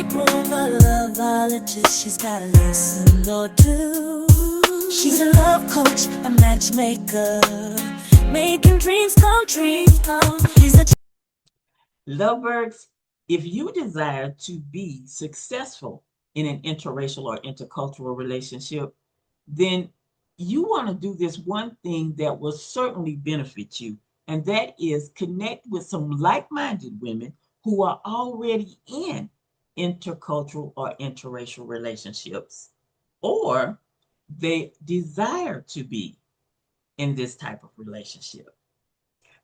April, the loveologist. She's got a lesson or two. She's a love coach, a matchmaker, making dreams come true. She's a Lovebirds, if you desire to be successful in an interracial or intercultural relationship, then you want to do this one thing that will certainly benefit you, and that is connect with some like minded women who are already in intercultural or interracial relationships, or they desire to be in this type of relationship.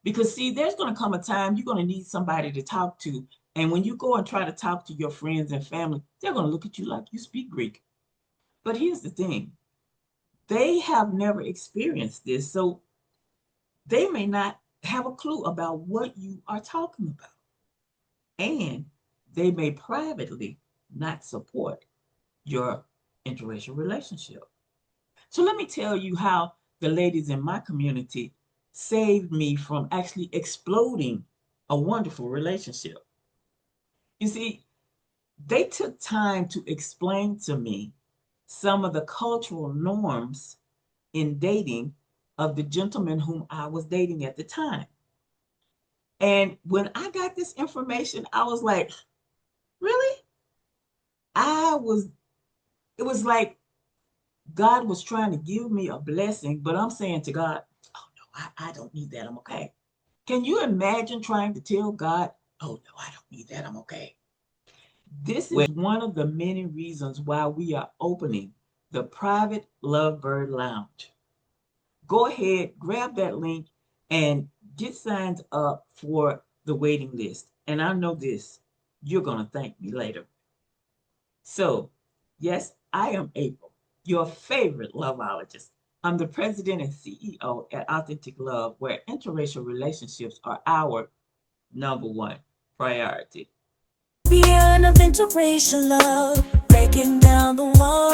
Because, see, there's going to come a time you're going to need somebody to talk to. And when you go and try to talk to your friends and family, they're going to look at you like you speak Greek. But here's the thing, they have never experienced this. So they may not have a clue about what you are talking about. And they may privately not support your interracial relationship. So let me tell you how the ladies in my community saved me from actually exploding a wonderful relationship. You see, they took time to explain to me some of the cultural norms in dating of the gentleman whom I was dating at the time. And when I got this information, I was like, really? I was, it was like God was trying to give me a blessing, but I'm saying to God, oh no, I don't need that. I'm okay. Can you imagine trying to tell God, oh no, I don't need that. I'm okay. This is one of the many reasons why we are opening the private Lovebird Lounge. Go ahead, grab that link, and get signed up for the waiting list. And I know this, you're going to thank me later. So, yes, I am April, your favorite loveologist. I'm the president and CEO at Authentic Love, where interracial relationships are our number one priority. beyond of interracial love, breaking down the wall.